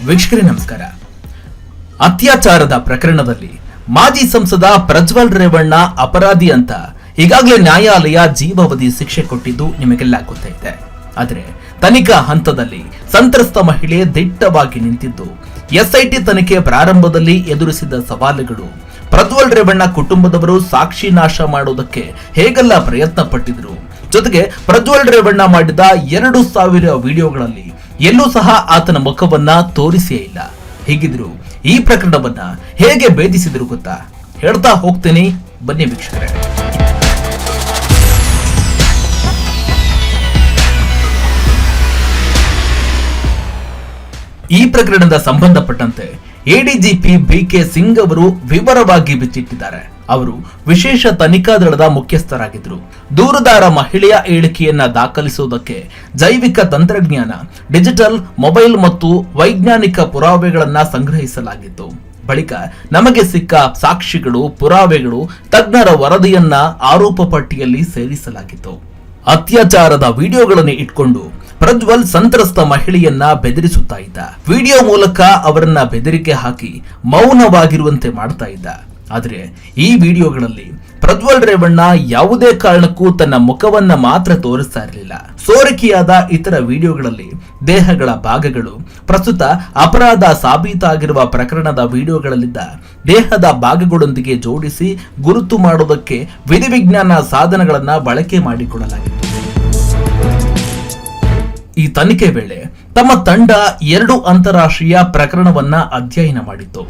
ವೀಕ್ಷಕರೇ ನಮಸ್ಕಾರ. ಅತ್ಯಾಚಾರದ ಪ್ರಕರಣದಲ್ಲಿ ಮಾಜಿ ಸಂಸದ ಪ್ರಜ್ವಲ್ ರೇವಣ್ಣ ಅಪರಾಧಿ ಅಂತ ಈಗಾಗಲೇ ನ್ಯಾಯಾಲಯ ಜೀವಾವಧಿ ಶಿಕ್ಷೆ ಕೊಟ್ಟಿದ್ದು ನಿಮಗೆಲ್ಲ ಗೊತ್ತೈತೆ. ಆದರೆ ತನಿಖಾ ಹಂತದಲ್ಲಿ ಸಂತ್ರಸ್ತ ಮಹಿಳೆ ದಿಟ್ಟವಾಗಿ ನಿಂತಿದ್ದು ಎಸ್ಐಟಿ ತನಿಖೆ ಪ್ರಾರಂಭದಲ್ಲಿ ಎದುರಿಸಿದ ಸವಾಲುಗಳು, ಪ್ರಜ್ವಲ್ ರೇವಣ್ಣ ಕುಟುಂಬದವರು ಸಾಕ್ಷಿ ನಾಶ ಮಾಡುವುದಕ್ಕೆ ಹೇಗೆಲ್ಲ ಪ್ರಯತ್ನ ಪಟ್ಟಿದ್ರು, ಜೊತೆಗೆ ಪ್ರಜ್ವಲ್ ರೇವಣ್ಣ ಮಾಡಿದ 2000 ವಿಡಿಯೋಗಳಲ್ಲಿ ಎಲ್ಲೂ ಸಹ ಆತನ ಮುಖವನ್ನ ತೋರಿಸೇ ಇಲ್ಲ. ಹೀಗಿದ್ರು ಈ ಪ್ರಕರಣವನ್ನ ಹೇಗೆ ಭೇದಿಸಿದ್ರು ಗೊತ್ತಾ? ಹೇಳ್ತಾ ಹೋಗ್ತೇನೆ, ಬನ್ನಿ ವೀಕ್ಷಕರೇ. ಈ ಪ್ರಕರಣದ ಸಂಬಂಧಪಟ್ಟಂತೆ ಎಡಿಜಿಪಿ ಬಿಕೆ ಸಿಂಗ್ ಅವರು ವಿವರವಾಗಿ ಬಿಚ್ಚಿಟ್ಟಿದ್ದಾರೆ. ಅವರು ವಿಶೇಷ ತನಿಖಾ ದಳದ ಮುಖ್ಯಸ್ಥರಾಗಿದ್ದರು. ದೂರುದಾರ ಮಹಿಳೆಯ ಹೇಳಿಕೆಯನ್ನ ದಾಖಲಿಸುವುದಕ್ಕೆ ಜೈವಿಕ ತಂತ್ರಜ್ಞಾನ, ಡಿಜಿಟಲ್, ಮೊಬೈಲ್ ಮತ್ತು ವೈಜ್ಞಾನಿಕ ಪುರಾವೆಗಳನ್ನ ಸಂಗ್ರಹಿಸಲಾಗಿತ್ತು. ಬಳಿಕ ನಮಗೆ ಸಿಕ್ಕ ಸಾಕ್ಷಿಗಳು, ಪುರಾವೆಗಳು, ತಜ್ಞರ ವರದಿಯನ್ನ ಆರೋಪ ಪಟ್ಟಿಯಲ್ಲಿ ಸೇರಿಸಲಾಗಿತ್ತು. ಅತ್ಯಾಚಾರದ ವಿಡಿಯೋಗಳನ್ನು ಇಟ್ಕೊಂಡು ಪ್ರಜ್ವಲ್ ಸಂತ್ರಸ್ತ ಮಹಿಳೆಯನ್ನ ಬೆದರಿಸುತ್ತಾ ಇದ್ದ. ವಿಡಿಯೋ ಮೂಲಕ ಅವರನ್ನ ಬೆದರಿಕೆ ಹಾಕಿ ಮೌನವಾಗಿರುವಂತೆ ಮಾಡ್ತಾ ಇದ್ದ. ಆದರೆ ಈ ವಿಡಿಯೋಗಳಲ್ಲಿ ಪ್ರಜ್ವಲ್ ರೇವಣ್ಣ ಯಾವುದೇ ಕಾರಣಕ್ಕೂ ತನ್ನ ಮುಖವನ್ನ ಮಾತ್ರ ತೋರಿಸ್ತಾ ಇರಲಿಲ್ಲ. ಸೋರಿಕೆಯಾದ ಇತರ ವಿಡಿಯೋಗಳಲ್ಲಿ ದೇಹಗಳ ಭಾಗಗಳು, ಪ್ರಸ್ತುತ ಅಪರಾಧ ಸಾಬೀತಾಗಿರುವ ಪ್ರಕರಣದ ವಿಡಿಯೋಗಳಲ್ಲಿದ್ದ ದೇಹದ ಭಾಗಗಳೊಂದಿಗೆ ಜೋಡಿಸಿ ಗುರುತು ಮಾಡುವುದಕ್ಕೆ ವಿಧಿವಿಜ್ಞಾನ ಸಾಧನಗಳನ್ನ ಬಳಕೆ ಮಾಡಿಕೊಳ್ಳಲಾಗಿತ್ತು. ಈ ತನಿಖೆ ವೇಳೆ ತಮ್ಮ ತಂಡ 2 ಅಂತಾರಾಷ್ಟ್ರೀಯ ಪ್ರಕರಣವನ್ನ ಅಧ್ಯಯನ ಮಾಡಿತ್ತು.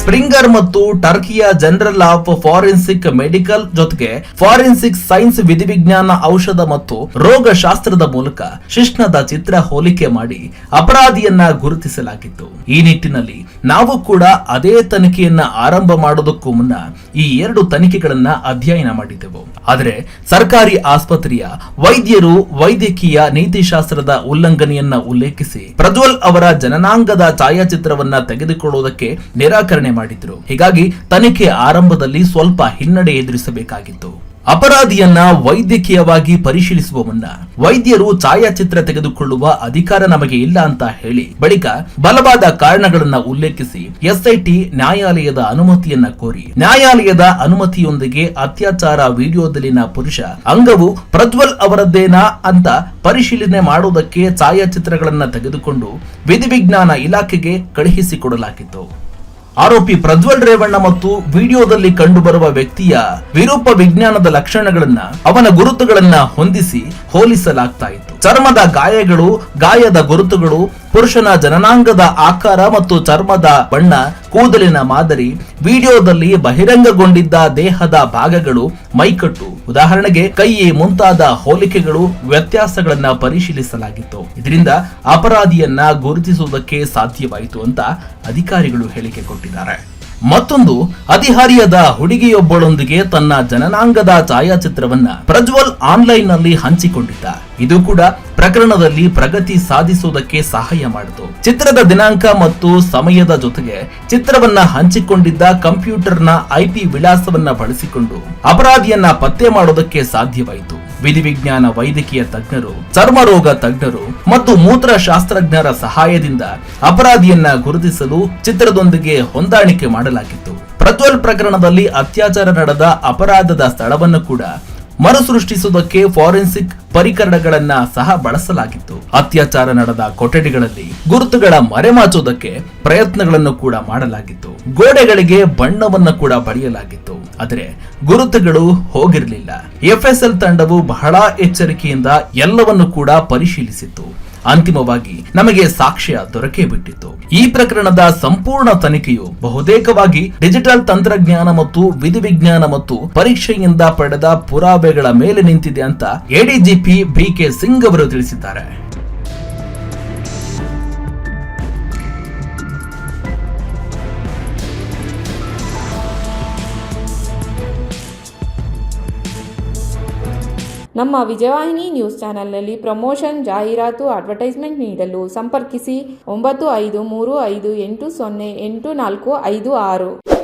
ಸ್ಪ್ರಿಂಗರ್ ಮತ್ತು ಟರ್ಕಿಯ ಜನರಲ್ ಆಫ್ ಫಾರೆನ್ಸಿಕ್ ಮೆಡಿಕಲ್ ಜೊತೆಗೆ ಫಾರೆನ್ಸಿಕ್ ಸೈನ್ಸ್ ವಿಧಿವಿಜ್ಞಾನ, ಔಷಧ ಮತ್ತು ರೋಗಶಾಸ್ತ್ರದ ಮೂಲಕ ಶಿಶ್ನದ ಚಿತ್ರ ಹೋಲಿಕೆ ಮಾಡಿ ಅಪರಾಧಿಯನ್ನ ಗುರುತಿಸಲಾಗಿತ್ತು. ಈ ನಿಟ್ಟಿನಲ್ಲಿ ನಾವು ಕೂಡ ಅದೇ ತನಿಖೆಯನ್ನ ಆರಂಭ ಮಾಡೋದಕ್ಕೂ ಮುನ್ನ ಈ 2 ತನಿಖೆಗಳನ್ನ ಅಧ್ಯಯನ ಮಾಡಿದ್ದೆವು. ಆದರೆ ಸರ್ಕಾರಿ ಆಸ್ಪತ್ರೆಯ ವೈದ್ಯರು ವೈದ್ಯಕೀಯ ನೀತಿಶಾಸ್ತ್ರದ ಉಲ್ಲಂಘನೆಯನ್ನ ಉಲ್ಲೇಖಿಸಿ ಪ್ರಜ್ವಲ್ ಅವರ ಜನನಾಂಗದ ಛಾಯಾಚಿತ್ರವನ್ನ ತೆಗೆದುಕೊಳ್ಳುವುದಕ್ಕೆ ನಿರಾಕರಣೆ ಮಾಡಿದ್ರು. ಹೀಗಾಗಿ ತನಿಖೆ ಆರಂಭದಲ್ಲಿ ಸ್ವಲ್ಪ ಹಿನ್ನಡೆ ಎದುರಿಸಬೇಕಾಗಿತ್ತು. ಅಪರಾಧಿಯನ್ನ ವೈದ್ಯಕೀಯವಾಗಿ ಪರಿಶೀಲಿಸುವ ಮುನ್ನ ವೈದ್ಯರು ಛಾಯಾಚಿತ್ರ ತೆಗೆದುಕೊಳ್ಳುವ ಅಧಿಕಾರ ನಮಗೆ ಇಲ್ಲ ಅಂತ ಹೇಳಿ ಬಳಿಕ ಬಲವಾದ ಕಾರಣಗಳನ್ನ ಉಲ್ಲೇಖಿಸಿ ಎಸ್ಐಟಿ ನ್ಯಾಯಾಲಯದ ಅನುಮತಿಯನ್ನ ಕೋರಿ ನ್ಯಾಯಾಲಯದ ಅನುಮತಿಯೊಂದಿಗೆ ಅತ್ಯಾಚಾರ ವಿಡಿಯೋದಲ್ಲಿನ ಪುರುಷ ಅಂಗವು ಪ್ರಜ್ವಲ್ ಅವರದ್ದೇನಾ ಅಂತ ಪರಿಶೀಲನೆ ಮಾಡುವುದಕ್ಕೆ ಛಾಯಾಚಿತ್ರಗಳನ್ನ ತೆಗೆದುಕೊಂಡು ವಿಧಿವಿಜ್ಞಾನ ಇಲಾಖೆಗೆ ಕಳುಹಿಸಿಕೊಡಲಾಗಿತ್ತು. ಆರೋಪಿ ಪ್ರಜ್ವಲ್ ರೇವಣ್ಣ ಮತ್ತು ವಿಡಿಯೋದಲ್ಲಿ ಕಂಡುಬರುವ ವ್ಯಕ್ತಿಯ ವಿರೂಪ ವಿಜ್ಞಾನದ ಲಕ್ಷಣಗಳನ್ನ, ಅವನ ಗುರುತುಗಳನ್ನ ಹೊಂದಿಸಿ ಹೋಲಿಸಲಾಗ್ತಾ ಇತ್ತು. ಚರ್ಮದ ಗಾಯಗಳು, ಗಾಯದ ಗುರುತುಗಳು, ಪುರುಷನ ಜನನಾಂಗದ ಆಕಾರ ಮತ್ತು ಚರ್ಮದ ಬಣ್ಣ, ಕೂದಲಿನ ಮಾದರಿ, ವಿಡಿಯೋದಲ್ಲಿ ಬಹಿರಂಗಗೊಂಡಿದ್ದ ದೇಹದ ಭಾಗಗಳು, ಮೈಕಟ್ಟು, ಉದಾಹರಣೆಗೆ ಕೈ ಮುಂತಾದ ಹೋಲಿಕೆಗಳು, ವ್ಯತ್ಯಾಸಗಳನ್ನ ಪರಿಶೀಲಿಸಲಾಗಿತ್ತು. ಇದರಿಂದ ಅಪರಾಧಿಯನ್ನ ಗುರುತಿಸುವುದಕ್ಕೆ ಸಾಧ್ಯವಾಯಿತು ಅಂತ ಅಧಿಕಾರಿಗಳು ಹೇಳಿಕೆ ಕೊಟ್ಟಿದ್ದಾರೆ. ಮತ್ತೊಂದು, ಹದಿಹರಿಯದ ಹುಡುಗಿಯೊಬ್ಬಳೊಂದಿಗೆ ತನ್ನ ಜನನಾಂಗದ ಛಾಯಾಚಿತ್ರವನ್ನ ಪ್ರಜ್ವಲ್ ಆನ್ಲೈನ್ ನಲ್ಲಿ ಹಂಚಿಕೊಂಡಿದ್ದ. ಇದು ಕೂಡ ಪ್ರಕರಣದಲ್ಲಿ ಪ್ರಗತಿ ಸಾಧಿಸುವುದಕ್ಕೆ ಸಹಾಯ ಮಾಡಿತು. ಚಿತ್ರದ ದಿನಾಂಕ ಮತ್ತು ಸಮಯದ ಜೊತೆಗೆ ಚಿತ್ರವನ್ನ ಹಂಚಿಕೊಂಡಿದ್ದ ಕಂಪ್ಯೂಟರ್ನ IP ವಿಳಾಸವನ್ನ ಬಳಸಿಕೊಂಡು ಅಪರಾಧಿಯನ್ನ ಪತ್ತೆ ಮಾಡೋದಕ್ಕೆ ಸಾಧ್ಯವಾಯಿತು. ವಿಧಿವಿಜ್ಞಾನ ವೈದ್ಯಕೀಯ ತಜ್ಞರು, ಚರ್ಮರೋಗ ತಜ್ಞರು ಮತ್ತು ಮೂತ್ರಶಾಸ್ತ್ರಜ್ಞರ ಸಹಾಯದಿಂದ ಅಪರಾಧಿಯನ್ನ ಗುರುತಿಸಲು ಚಿತ್ರದೊಂದಿಗೆ ಹೊಂದಾಣಿಕೆ ಮಾಡಲಾಗಿತ್ತು. ಪ್ರಜ್ವಲ್ ಪ್ರಕರಣದಲ್ಲಿ ಅತ್ಯಾಚಾರ ನಡೆದ ಅಪರಾಧದ ಸ್ಥಳವನ್ನು ಕೂಡ ಮರುಸೃಷ್ಟಿಸುವುದಕ್ಕೆ ಫಾರೆನ್ಸಿಕ್ ಪರಿಕರಣಗಳನ್ನ ಸಹ ಬಳಸಲಾಗಿತ್ತು. ಅತ್ಯಾಚಾರ ನಡೆದ ಕೊಠಡಿಗಳಲ್ಲಿ ಗುರುತುಗಳ ಮರೆಮಾಚುವುದಕ್ಕೆ ಪ್ರಯತ್ನಗಳನ್ನು ಕೂಡ ಮಾಡಲಾಗಿತ್ತು. ಗೋಡೆಗಳಿಗೆ ಬಣ್ಣವನ್ನು ಕೂಡ ಬಳಿಯಲಾಗಿತ್ತು. ಆದರೆ ಗುರುತುಗಳು ಹೋಗಿರಲಿಲ್ಲ. FSL ತಂಡವು ಬಹಳ ಎಚ್ಚರಿಕೆಯಿಂದ ಎಲ್ಲವನ್ನು ಕೂಡ ಪರಿಶೀಲಿಸಿತ್ತು. ಅಂತಿಮವಾಗಿ ನಮಗೆ ಸಾಕ್ಷ್ಯ ದೊರಕೇ ಬಿಟ್ಟಿತ್ತು. ಈ ಪ್ರಕರಣದ ಸಂಪೂರ್ಣ ತನಿಖೆಯು ಬಹುತೇಕವಾಗಿ ಡಿಜಿಟಲ್ ತಂತ್ರಜ್ಞಾನ ಮತ್ತು ವಿಧಿವಿಜ್ಞಾನ ಮತ್ತು ಪರೀಕ್ಷೆಯಿಂದ ಪಡೆದ ಪುರಾವೆಗಳ ಮೇಲೆ ನಿಂತಿದೆ ಅಂತ ಎಡಿಜಿಪಿ ಬಿಕೆ ಸಿಂಗ್ ಅವರು ತಿಳಿಸಿದ್ದಾರೆ. ನಮ್ಮ ವಿಜಯವಾಹಿನಿ ನ್ಯೂಸ್ ಚಾನೆಲ್ನಲ್ಲಿ ಪ್ರಮೋಷನ್, ಜಾಹೀರಾತು, ಅಡ್ವರ್ಟೈಸ್ಮೆಂಟ್ ನೀಡಲು ಸಂಪರ್ಕಿಸಿ 9535808456.